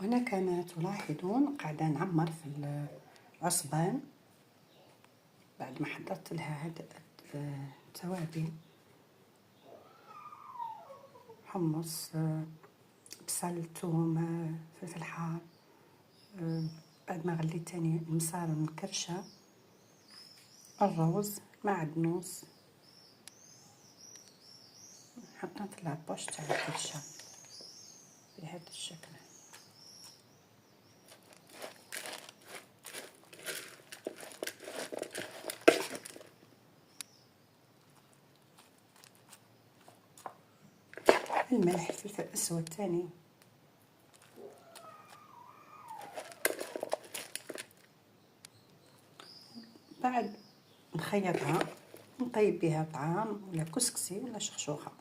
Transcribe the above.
هنا كما تلاحظون قاعدة نعمر في العصبان بعد ما حضرت لها هاد التوابل: حمص، بصل، ثوم، فلفل حار. بعد ما غليت تاني المصار والمكرشة، الروز، معدنوس، حطيت لابوش تاع الكرشة بهذا الشكل. الملح، فلفل اسود تاني. بعد نخيطها، نطيب بها طعام ولا كسكسي ولا شخشوخة.